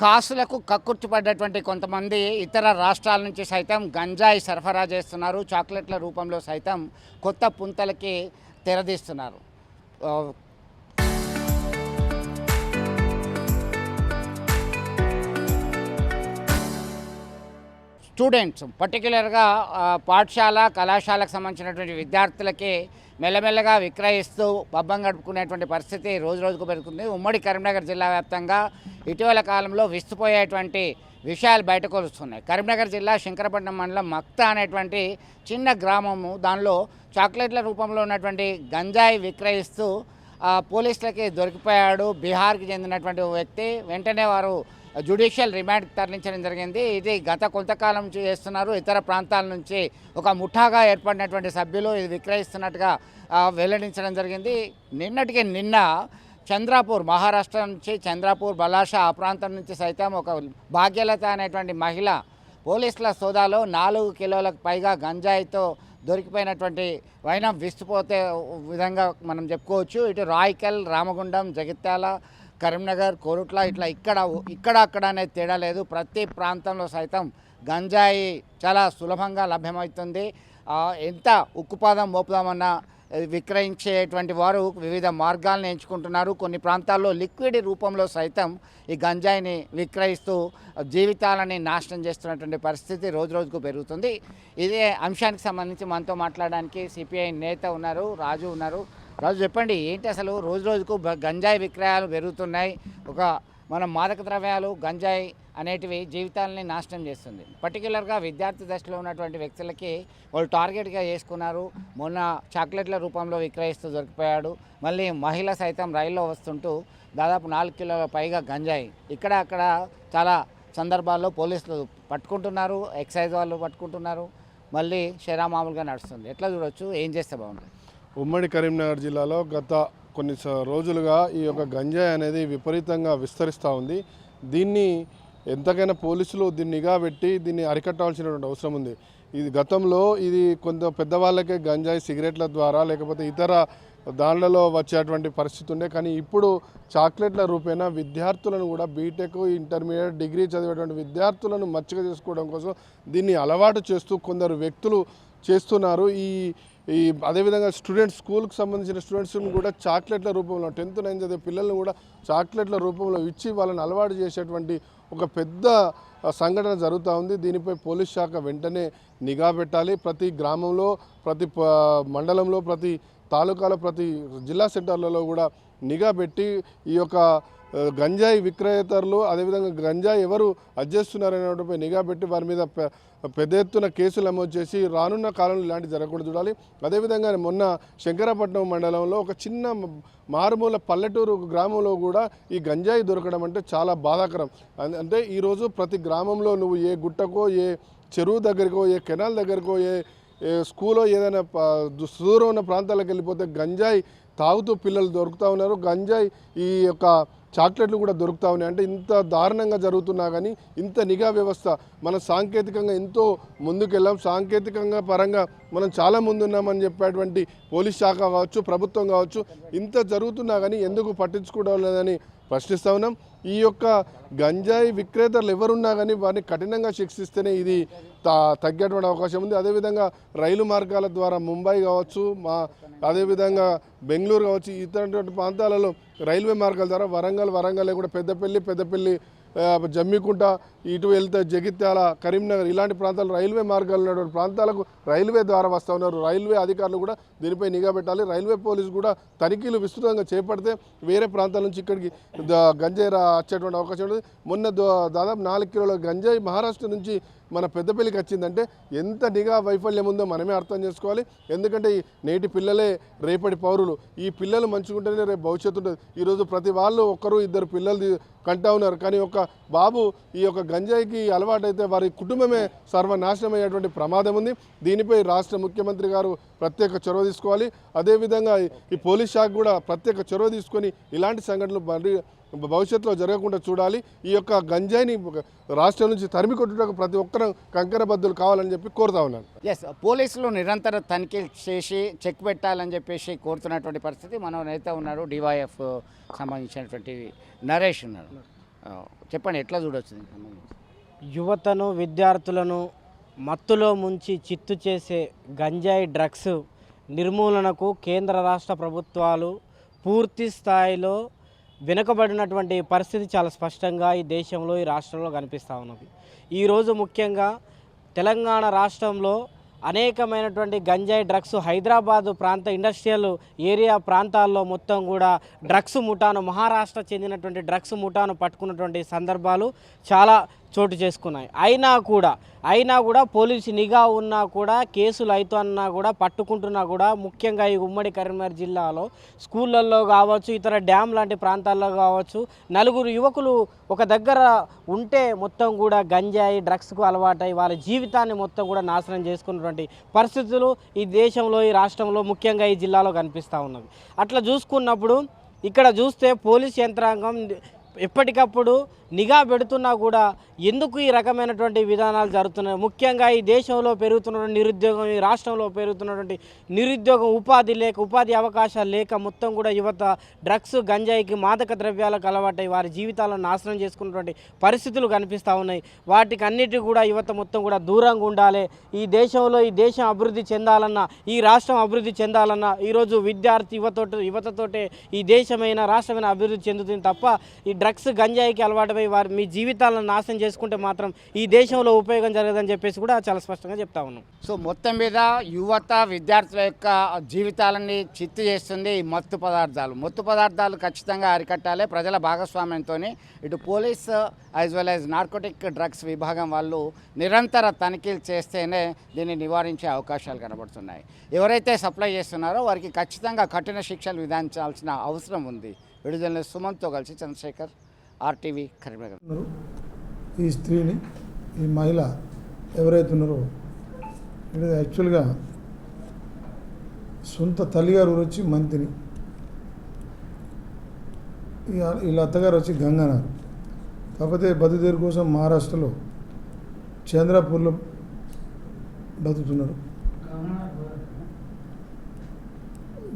కాసులకు కక్కుర్తిపడ్డటువంటి కొంతమంది ఇతర రాష్ట్రాల నుంచి సైతం గంజాయి సరఫరా చేస్తున్నారు. చాక్లెట్ల రూపంలో సైతం కొత్త పుంతలకి తెరదీస్తున్నారు. స్టూడెంట్స్ పర్టికులర్గా పాఠశాల కళాశాలకు సంబంధించినటువంటి విద్యార్థులకి మెల్లమెల్లగా విక్రయిస్తూ పబ్బం గడుపుకునేటువంటి పరిస్థితి రోజు రోజుకు పెరుగుతుంది. ఉమ్మడి కరీంనగర్ జిల్లా వ్యాప్తంగా ఇటీవల కాలంలో విస్తుపోయేటువంటి విషయాలు బయటకు వస్తున్నాయి. కరీంనగర్ జిల్లా శంకరపట్నం మండలం మక్త అనేటువంటి చిన్న గ్రామము, దానిలో చాక్లెట్ల రూపంలో ఉన్నటువంటి గంజాయి విక్రయిస్తూ పోలీసులకి దొరికిపోయాడు బీహార్కి చెందినటువంటి వ్యక్తి. వెంటనే వారు జ్యుడిషియల్ రిమాండ్కి తరలించడం జరిగింది. ఇది గత కొంతకాలం నుంచి చేస్తున్నారు. ఇతర ప్రాంతాల నుంచి ఒక ముఠాగా ఏర్పడినటువంటి సభ్యులు ఇది విక్రయిస్తున్నట్టుగా వెల్లడించడం జరిగింది. నిన్నటికి నిన్న చంద్రాపూర్, మహారాష్ట్ర నుంచి చంద్రాపూర్, బలాషా ఆ ప్రాంతం నుంచి సైతం ఒక భాగ్యలత అనేటువంటి మహిళ పోలీసుల సోదాలో 4 కిలోలకు పైగా గంజాయితో దొరికిపోయినటువంటి వైనం విస్తుపోతే విధంగా మనం చెప్పుకోవచ్చు. ఇటు రాయికల్, రామగుండం, జగిత్యాల, కరీంనగర్, కోరుట్ల ఇక్కడ అక్కడ అనేది తేడా లేదు. ప్రతి ప్రాంతంలో సైతం గంజాయి చాలా సులభంగా లభ్యమవుతుంది. ఎంత ఉక్కుపాదం మోపుదామన్నా విక్రయించేటువంటి వారు వివిధ మార్గాలను ఎంచుకుంటున్నారు. కొన్ని ప్రాంతాల్లో లిక్విడ్ రూపంలో సైతం ఈ గంజాయిని విక్రయిస్తూ జీవితాలని నాశనం చేస్తున్నటువంటి పరిస్థితి రోజు రోజుకు పెరుగుతుంది. ఇదే అంశానికి సంబంధించి మనతో మాట్లాడడానికి సిపిఐ నేత ఉన్నారు, రాజు ఉన్నారు. రాజు, చెప్పండి, ఏంటి అసలు రోజు రోజుకు గంజాయి విక్రయాలు పెరుగుతున్నాయి. మనం మాదక ద్రవ్యాలు, గంజాయి అనేటివి జీవితాలని నాశనం చేస్తుంది. పర్టికులర్గా విద్యార్థి దశలో ఉన్నటువంటి వ్యక్తులకి వాళ్ళు టార్గెట్గా చేసుకున్నారు. మొన్న చాక్లెట్ల రూపంలో విక్రయిస్తూ దొరికిపోయాడు. మళ్ళీ మహిళ సైతం రైల్లో వస్తుంటూ దాదాపు 4 కిలోల పైగా గంజాయి అక్కడ చాలా సందర్భాల్లో పోలీసులు పట్టుకుంటున్నారు, ఎక్సైజ్ వాళ్ళు పట్టుకుంటున్నారు. మళ్ళీ షెరా మామూలుగా నడుస్తుంది. ఎట్లా చూడొచ్చు, ఏం చేస్తే బాగుంటుంది? ఉమ్మడి కరీంనగర్ జిల్లాలో గత కొన్ని రోజులుగా ఈ యొక్క గంజాయి అనేది విపరీతంగా విస్తరిస్తూ ఉంది. దీన్ని ఎంతకైనా పోలీసులు దీన్ని నిఘా పెట్టి దీన్ని అరికట్టాల్సినటువంటి అవసరం ఉంది. ఇది గతంలో కొంత పెద్దవాళ్ళకే గంజాయి సిగరెట్ల ద్వారా లేకపోతే ఇతర దాంట్లలో వచ్చేటువంటి పరిస్థితి ఉండే. కానీ ఇప్పుడు చాక్లెట్ల రూపేణా విద్యార్థులను కూడా బీటెక్, ఇంటర్మీడియట్, డిగ్రీ చదివేటువంటి విద్యార్థులను మచ్చిక చేసుకోవడం కోసం దీన్ని అలవాటు చేస్తూ కొందరు వ్యక్తులు చేస్తున్నారు. అదేవిధంగా స్కూల్కి సంబంధించిన స్టూడెంట్స్ని కూడా చాక్లెట్ల రూపంలో 10th, 9th చదివే పిల్లల్ని కూడా చాక్లెట్ల రూపంలో ఇచ్చి వాళ్ళని అలవాటు చేసేటువంటి ఒక పెద్ద సంఘటన జరుగుతూ ఉంది. దీనిపై పోలీస్ శాఖ వెంటనే నిఘా పెట్టాలి. ప్రతి గ్రామంలో, ప్రతి మండలంలో, ప్రతి తాలూకాలో, ప్రతి జిల్లా సెంటర్లలో కూడా నిఘా పెట్టి ఈ యొక్క గంజాయి విక్రయేతరులు, అదేవిధంగా గంజాయి ఎవరు అజ్జేస్తున్నారనేటిపై నిఘా పెట్టి వారి మీద పెద్ద ఎత్తున కేసులు నమోదు చేసి రానున్న కాలంలో ఇలాంటి జరగకుండా చూడాలి. అదేవిధంగా మొన్న శంకరపట్నం మండలంలో ఒక చిన్న మారుమూల పల్లెటూరు గ్రామంలో కూడా ఈ గంజాయి దొరకడం అంటే చాలా బాధాకరం. అంటే ఈరోజు ప్రతి గ్రామంలో నువ్వు ఏ గుట్టకో, ఏ చెరువు దగ్గరకో, ఏ కెనాల్ దగ్గరకో, ఏ స్కూలో ఏదైనా సుదూరం ఉన్న ప్రాంతాలకు వెళ్ళిపోతే గంజాయి తాగుతూ పిల్లలు దొరుకుతూ ఉన్నారు. గంజాయి ఈ యొక్క చాక్లెట్లు కూడా దొరుకుతూ ఉన్నాయి. అంటే ఇంత దారుణంగా జరుగుతున్నా కానీ ఇంత నిఘా వ్యవస్థ, మనం సాంకేతికంగా ఎంతో ముందుకెళ్ళాం, సాంకేతికంగా పరంగా మనం చాలా ముందున్నామని చెప్పేటువంటి పోలీస్ శాఖ కావచ్చు, ప్రభుత్వం కావచ్చు, ఇంత జరుగుతున్నా కానీ ఎందుకు పట్టించుకోవడం లేదని ప్రశ్నిస్తూ ఉన్నాం. ఈ యొక్క గంజాయి విక్రేతలు ఎవరున్నా కానీ వారిని కఠినంగా శిక్షిస్తేనే ఇది తగ్గేటువంటి అవకాశం ఉంది. అదేవిధంగా రైలు మార్గాల ద్వారా ముంబై కావచ్చు, అదేవిధంగా బెంగళూరు కావచ్చు, ఇతర ప్రాంతాలలో రైల్వే మార్గాల ద్వారా వరంగల్ కూడా పెద్దపల్లి, జమ్మికుంట, ఇటు వెళ్తే జగిత్యాల, కరీంనగర్ ఇలాంటి ప్రాంతాలు రైల్వే మార్గాలు ఉన్నటువంటి ప్రాంతాలకు రైల్వే ద్వారా వస్తూ ఉన్నారు. రైల్వే అధికారులు కూడా దీనిపై నిఘా పెట్టాలి. రైల్వే పోలీసు కూడా తనిఖీలు విస్తృతంగా చేపడితే వేరే ప్రాంతాల నుంచి ఇక్కడికి గంజాయి వచ్చేటువంటి అవకాశం ఉంటుంది. మొన్న దాదాపు 4 కిలోల గంజాయి మహారాష్ట్ర నుంచి మన పెద్దపల్లికి వచ్చిందంటే ఎంత నిఘా వైఫల్యం ఉందో మనమే అర్థం చేసుకోవాలి. ఎందుకంటే నేటి పిల్లలే రేపటి పౌరులు. ఈ పిల్లలు మంచిగుంటేనే రేపు భవిష్యత్తు ఉంటుంది. ఈరోజు ప్రతి వాళ్ళు 1-2 పిల్లలు కంటా ఉన్నారు. కానీ ఒక బాబు ఈ యొక్క గంజాయికి అలవాటైతే వారి కుటుంబమే సర్వనాశనం అయ్యేటువంటి ప్రమాదం ఉంది. దీనిపై రాష్ట్ర ముఖ్యమంత్రి గారు ప్రత్యేక చొరవ తీసుకోవాలి. అదేవిధంగా ఈ పోలీస్ శాఖ కూడా ప్రత్యేక చొరవ తీసుకొని ఇలాంటి సంఘటనలు భవిష్యత్తులో జరగకుండా చూడాలి. ఈ యొక్క గంజాయిని రాష్ట్రం నుంచి తరిమి కొట్టుటకు ప్రతి ఒక్కరూ కంకరబద్దులు కావాలని చెప్పి కోరుతా ఉన్నాను. పోలీసులు నిరంతర తనిఖీలు చేసి చెక్ పెట్టాలని చెప్పేసి కోరుతున్నటువంటి పరిస్థితి. మన నేత ఉన్నాడు, డివైఎఫ్ సంబంధించినటువంటి నరేష్ ఉన్నారు. చెప్పండి, ఎట్లా చూడొచ్చు దీనికి సంబంధించి? యువతను విద్యార్థులను మత్తులో ముంచి చిత్తు చేసే గంజాయి డ్రగ్స్ నిర్మూలనకు కేంద్ర రాష్ట్ర ప్రభుత్వాలు పూర్తి స్థాయిలో వెనుకబడినటువంటి పరిస్థితి చాలా స్పష్టంగా ఈ దేశంలో ఈ రాష్ట్రంలో కనిపిస్తూ ఉన్నది. ఈరోజు ముఖ్యంగా తెలంగాణ రాష్ట్రంలో అనేకమైనటువంటి గంజాయి డ్రగ్స్ హైదరాబాదు ప్రాంత ఇండస్ట్రియల్ ఏరియా ప్రాంతాల్లో మొత్తం కూడా డ్రగ్స్ ముఠాను మహారాష్ట్ర చెందినటువంటి డ్రగ్స్ ముఠాను పట్టుకున్నటువంటి సందర్భాలు చాలా చోటు చేసుకున్నాయి. అయినా కూడా పోలీసు నిఘా ఉన్నా కూడా కేసులు అవుతున్నా కూడా పట్టుకుంటున్నా కూడా ముఖ్యంగా ఈ ఉమ్మడి కరీంనగర్ జిల్లాలో స్కూళ్ళల్లో కావచ్చు, ఇతర డ్యామ్ లాంటి ప్రాంతాల్లో కావచ్చు, నలుగురు యువకులు ఒక దగ్గర ఉంటే మొత్తం కూడా గంజాయి డ్రగ్స్కు అలవాటై వాళ్ళ జీవితాన్ని మొత్తం కూడా నాశనం చేసుకున్నటువంటి పరిస్థితులు ఈ దేశంలో ఈ రాష్ట్రంలో ముఖ్యంగా ఈ జిల్లాలో కనిపిస్తూ ఉన్నది. అట్లా చూసుకున్నప్పుడు ఇక్కడ చూస్తే పోలీస్ యంత్రాంగం ఎప్పటికప్పుడు నిఘా పెడుతున్నా కూడా ఎందుకు ఈ రకమైనటువంటి విధానాలు జరుగుతున్నాయి? ముఖ్యంగా ఈ దేశంలో పెరుగుతున్న నిరుద్యోగం, ఈ రాష్ట్రంలో పెరుగుతున్నటువంటి నిరుద్యోగం, ఉపాధి అవకాశాలు లేక మొత్తం కూడా యువత డ్రగ్స్ గంజాయికి మాదక ద్రవ్యాలకు అలవాటై వారి జీవితాలను నాశనం చేసుకున్నటువంటి పరిస్థితులు కనిపిస్తూ ఉన్నాయి. వాటికి అన్నిటికీ కూడా యువత మొత్తం కూడా దూరంగా ఉండాలి. ఈ దేశం అభివృద్ధి చెందాలన్నా, ఈ రాష్ట్రం అభివృద్ధి చెందాలన్నా ఈరోజు విద్యార్థి యువతతోటే ఈ దేశమైన రాష్ట్రమైన అభివృద్ధి చెందుతుంది తప్ప ఈ డ్రగ్స్ గంజాయికి అలవాటు వారు మీ జీవితాలను నాశనం చేసుకుంటే మాత్రం ఈ దేశంలో ఉపయోగం జరగదని చెప్పేసి కూడా చాలా స్పష్టంగా చెప్తా ఉన్నాం. సో మొత్తం మీద యువత విద్యార్థుల యొక్క జీవితాలని చిత్తు చేస్తుంది ఈ మత్తు పదార్థాలు ఖచ్చితంగా అరికట్టాలి. ప్రజల భాగస్వామ్యంతో ఇటు police as well as narcotic drugs విభాగం వాళ్ళు నిరంతర తనిఖీలు చేస్తేనే దీన్ని నివారించే అవకాశాలు కనబడుతున్నాయి. ఎవరైతే సప్లై చేస్తున్నారో వారికి ఖచ్చితంగా కఠిన శిక్షలు విధించాల్సిన అవసరం ఉంది. విడుదల సుమంత్తో కలిసి చంద్రశేఖర్, RTV కరీంనగర్. ఈ స్త్రీని, ఈ మహిళ ఎవరైతే ఉన్నారో ఇది యాక్చువల్గా సొంత తల్లిగారు వచ్చి మంతిని, వీళ్ళ అత్తగారు వచ్చి గంగానగర్. కాకపోతే బతుదేరు కోసం మహారాష్ట్రలో చంద్రాపూర్లో బతుకుతున్నారు.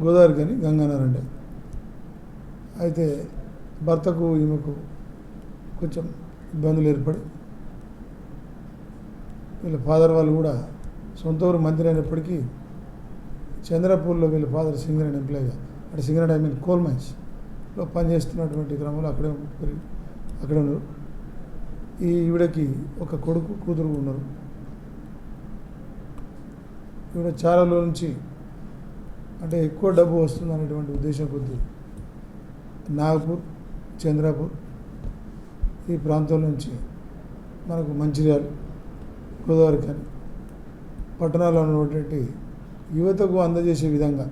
గోదావరి కానీ గంగానగర్ అంటే. అయితే భర్తకు ఈమెకు కొంచెం ఇబ్బందులు ఏర్పడి వీళ్ళ ఫాదర్ వాళ్ళు కూడా సొంత ఊరు మంత్రి అయినప్పటికీ చంద్రపూర్లో వీళ్ళ ఫాదర్ సింగరేణి ఎంప్లాయీగా, అంటే సింగరేణి కోల్ మైన్స్లో పనిచేస్తున్నటువంటి క్రమంలో అక్కడే ఉన్నారు. ఈవిడకి ఒక కొడుకు కూతురు ఉన్నారు. ఈవిడ చాలా రోజుల నుంచి అంటే ఎక్కువ డబ్బు వస్తుంది అనేటువంటి ఉద్దేశం కొద్దీ నాగపూర్, చంద్రాపూర్ ఈ ప్రాంతం నుంచి మనకు మంచిర్యాల, గోదావరి కానీ పట్టణాల్లో ఉన్నటువంటి యువతకు అందజేసే విధంగా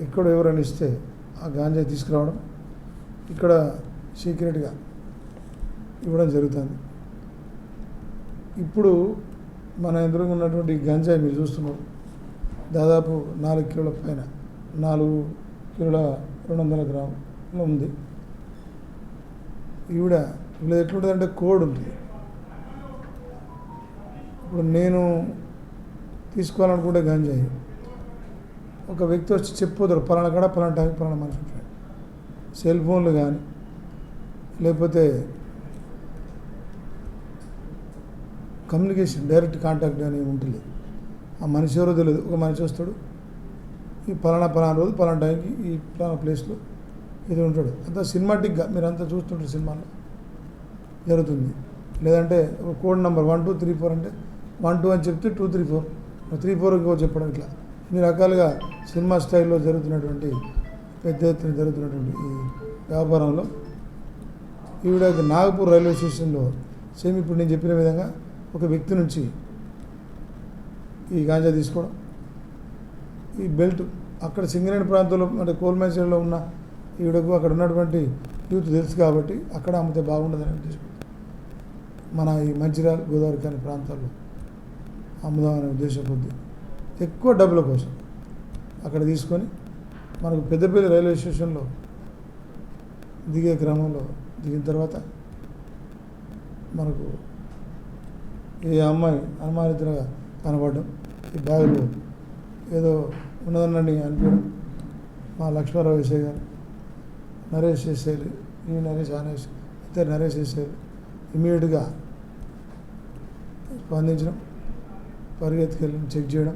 ఎక్కడ ఎవరైనా ఇస్తే ఆ గాంజా తీసుకురావడం, ఇక్కడ సీక్రెట్గా ఇవ్వడం జరుగుతుంది. ఇప్పుడు మన ఎదురుగా ఉన్నటువంటి గంజాయి మీరు చూస్తున్నారు, దాదాపు 4 కిలోల పైన, 4 కిలోల 200 గ్రాములు ఉంది. వీళ్ళ ఎట్లుంటుందంటే కోడ్ ఉంటుంది. ఇప్పుడు నేను తీసుకోవాలనుకుంటే గంజాయి ఒక వ్యక్తి వచ్చి చెప్పిపోతారు, పలానా కాడ పలానా టైం పలానా మనిషి ఉంటాడు. సెల్ ఫోన్లు కానీ లేకపోతే కమ్యూనికేషన్ డైరెక్ట్ కాంటాక్ట్ కానీ ఉంటుంది. ఆ మనిషి ఎవరో తెలియదు. ఒక మనిషి వస్తాడు, ఈ పలానా రోజు పలానా టైంకి ఈ పలానా ప్లేస్లో ఇది ఉంటాడు. అంతా సినిమాటిక్గా మీరు అంతా చూస్తుంటారు, సినిమాలో జరుగుతుంది. లేదంటే ఒక కోడ్ నెంబర్ 1 2 3 4 అంటే 1 2 అని చెప్తే 2 3 4 3 4 ఇంకో చెప్పడం, ఇట్లా ఇన్ని రకాలుగా సినిమా స్టైల్లో జరుగుతున్నటువంటి పెద్ద ఎత్తున జరుగుతున్నటువంటి ఈ వ్యాపారంలో ఈవిడ నాగపూర్ రైల్వే స్టేషన్లో సేమ్ ఇప్పుడు నేను చెప్పిన విధంగా ఒక వ్యక్తి నుంచి ఈ గాంజా తీసుకోవడం, ఈ బెల్ట్ అక్కడ సింగరేణి ప్రాంతంలో అంటే కోల్ మైన్స్ ఏరియాలో ఉన్న ఈవిడకు అక్కడ ఉన్నటువంటి యూత్ తెలుసు కాబట్టి అక్కడ అమ్మితే బాగుండదని ఉద్దేశం. మన ఈ మంచిర్యాల, గోదావరి కానీ ప్రాంతాల్లో అమ్ముదామనే ఉద్దేశం కొద్ది ఎక్కువ డబ్బుల కోసం అక్కడ తీసుకొని మనకు పెద్దపల్లి రైల్వే స్టేషన్లో దిగే క్రమంలో దిగిన తర్వాత మనకు ఈ అమ్మాయి అనుమానితులుగా కనబడడం, ఈ బ్యాగులో ఏదో ఉన్నదన్నని అనిపించడం, మా లక్ష్మణరావు ఎస్ఐ గారు, నరేష్ ఎస్ఐ ఈ నరేష్ అనేష్ ఇద్దరు నరేష్ చేశారు. ఇమీడియట్గా స్పందించడం, పరిగెత్తుకెళ్ళి చెక్ చేయడం,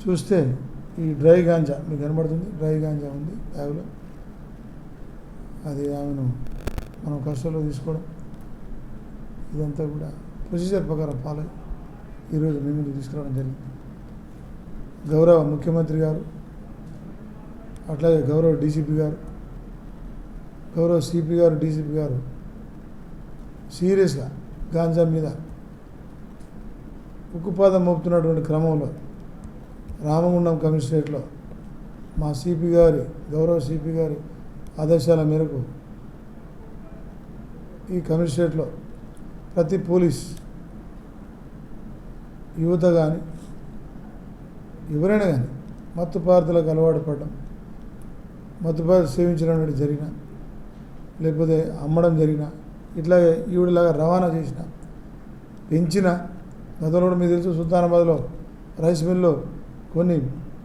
చూస్తే ఈ డ్రై గాంజా మీకు కనబడుతుంది, డ్రై గాంజా ఉంది బ్యాగులో. అది ఆమెను మనం కస్టడీలో తీసుకోవడం, ఇదంతా కూడా ప్రొసీజర్ ప్రకారం ఫాలో అయ్యి ఈరోజు మీ ముందుకు తీసుకురావడం జరిగింది. గౌరవ ముఖ్యమంత్రి గారు, అట్లాగే గౌరవ డీసీపీ గారు, గౌరవ సిపి గారు, డీసీపీ గారు సీరియస్గా గాంజా మీద ఉక్కుపాదం మోపుతున్నటువంటి క్రమంలో రామగుండం కమిషనరేట్లో మా సిపి గారి, గౌరవ సిపి గారి ఆదేశాల మేరకు ఈ కమిషనరేట్లో ప్రతి పోలీస్ యువత కానీ ఎవరైనా కానీ మత్తు పదార్థాలకు అలవాటు పడడం, మత్తు పదార్థాలు సేవించడం జరిగిన, లేకపోతే అమ్మడం జరిగిన, ఇట్లాగే ఈవిడలాగా రవాణా చేసిన, పెంచిన, గతంలో కూడా మీకు తెలుసు సుల్తానాబాద్లో రైస్ మిల్లో కొన్ని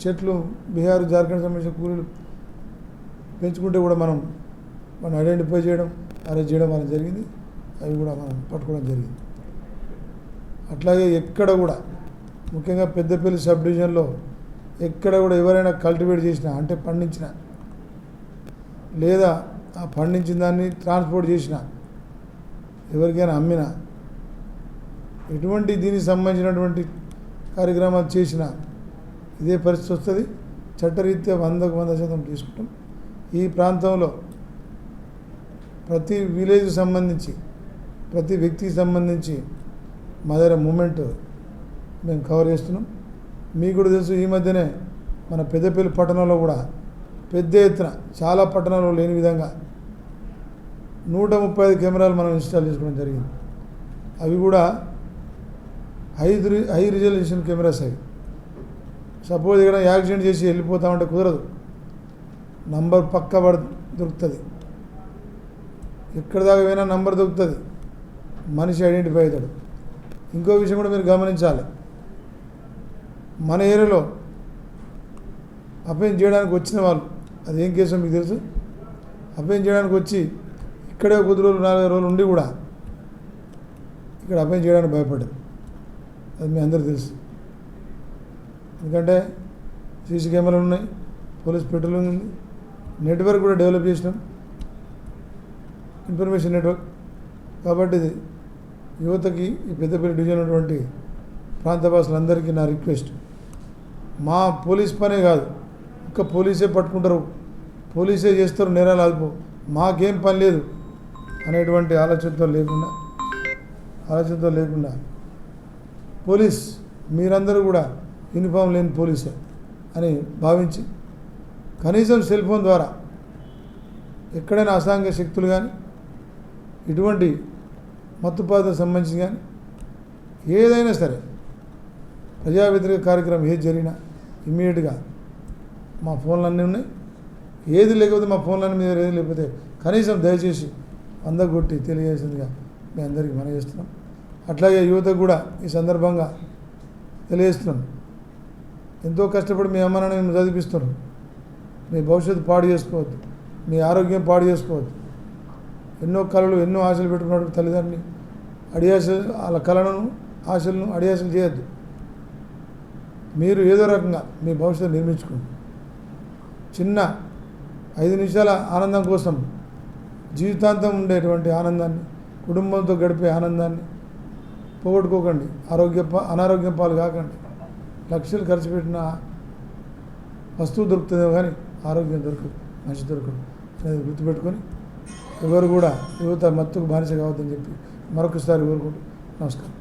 చెట్లు బీహార్ జార్ఖండ్ సంబంధించిన కూలీలు పెంచుకుంటే కూడా మనం ఐడెంటిఫై చేయడం, అరెస్ట్ చేయడం అనేది జరిగింది. అవి కూడా మనం పట్టుకోవడం జరిగింది. అట్లాగే ఎక్కడ కూడా ముఖ్యంగా పెద్దపల్లి సబ్ డివిజన్లో ఎక్కడ కూడా ఎవరైనా కల్టివేట్ చేసినా, అంటే పండించిన లేదా ఆ పండించిన దాన్ని ట్రాన్స్పోర్ట్ చేసిన, ఎవరికైనా అమ్మిన, ఎటువంటి దీనికి సంబంధించినటువంటి కార్యక్రమాలు చేసినా ఇదే పరిస్థితి వస్తుంది. చట్టరీత్యా 100% తీసుకుంటాం. ఈ ప్రాంతంలో ప్రతి విలేజ్కి సంబంధించి, ప్రతి వ్యక్తికి సంబంధించి మా దగ్గర మూమెంట్ మేము కవర్ చేస్తున్నాం. మీకు కూడా తెలుసు, ఈ మధ్యనే మన పెద్దపల్లి పట్టణంలో కూడా పెద్ద ఎత్తున, చాలా పట్టణాల్లో లేని విధంగా 135 కెమెరాలు మనం ఇన్స్టాల్ చేసుకోవడం జరిగింది. అవి కూడా హై రిజల్యూషన్ కెమెరాస్. అవి సపోజ్ ఇక్కడ యాక్సిడెంట్ చేసి వెళ్ళిపోతామంటే కుదరదు, నంబర్ పక్క దొరుకుతుంది. ఎక్కడ దాకా పోయినా నంబర్ దొరుకుతుంది, మనిషి ఐడెంటిఫై అవుతాడు. ఇంకో విషయం కూడా మీరు గమనించాలి, మన ఏరియాలో అఫెన్స్ చేయడానికి వచ్చిన వాళ్ళు, అదేం కేసో మీకు తెలుసు, అఫెన్స్ చేయడానికి వచ్చి ఇక్కడే 10 రోజులు 40 రోజులు ఉండి కూడా ఇక్కడ అఫెన్స్ చేయడానికి భయపడ్డారు. అది మీ అందరికీ తెలుసు. ఎందుకంటే సీసీ కెమెరాలు ఉన్నాయి, పోలీస్ పెట్రోలింగ్ ఉంది, నెట్వర్క్ కూడా డెవలప్ చేసినాం, ఇన్ఫర్మేషన్ నెట్వర్క్. కాబట్టి ఇది యువతకి, ఈ పెద్దపల్లి డివిజన్ ఉన్నటువంటి ప్రాంతవాసులందరికీ నా రిక్వెస్ట్, మా పోలీస్ పనే కాదు, ఒక్క పోలీసే పట్టుకుంటారు, పోలీసే చేస్తారు, నేరాలు ఆల్పో, మాకేం పని లేదు అనేటువంటి ఆలోచనతో లేకుండా పోలీస్ మీరందరూ కూడా యూనిఫామ్ లేని పోలీసే అని భావించి కనీసం సెల్ ఫోన్ ద్వారా ఎక్కడైనా అసాంఘిక శక్తులు కానీ, ఇటువంటి మత్తుపాతకు సంబంధించి కానీ ఏదైనా సరే ప్రజా వ్యతిరేక కార్యక్రమం ఏది జరిగినా ఇమ్మీడియట్గా మా ఫోన్లు అన్నీ ఉన్నాయి. ఏది లేకపోతే మా ఫోన్లన్నీ మీద ఏది లేకపోతే కనీసం దయచేసి అందగొట్టి తెలియజేసిందిగా మీ అందరికీ మనం చేస్తున్నాం. అట్లాగే యువతకు కూడా ఈ సందర్భంగా తెలియజేస్తున్నాం, ఎంతో కష్టపడి మీ అమ్మ నాన్న మిమ్మల్ని చదివిస్తున్నారు, మీ భవిష్యత్తు పాడు చేసుకోవద్దు, మీ ఆరోగ్యం పాడు చేసుకోవద్దు. ఎన్నో కళలు, ఎన్నో ఆశలు పెట్టుకున్నటువంటి తల్లిదండ్రులు అడియాసలు, వాళ్ళ కళలను, ఆశలను అడియాసలు చేయొద్దు. మీరు ఏదో రకంగా మీ భవిష్యత్తు నిర్మించుకోండి. చిన్న 5 నిమిషాల ఆనందం కోసం జీవితాంతం ఉండేటువంటి ఆనందాన్ని, కుటుంబంతో గడిపే ఆనందాన్ని పోగొట్టుకోకండి. అనారోగ్యం పాలు కాకండి. లక్షలు ఖర్చు పెట్టిన వస్తువు దొరుకుతుందేమో కానీ ఆరోగ్యం దొరకదు, మనిషి దొరకదు అనేది గుర్తుపెట్టుకొని ఎవరు కూడా యువత మత్తుకు బానిస కావద్దని చెప్పి మరొకసారి కోరుకుంటూ నమస్కారం.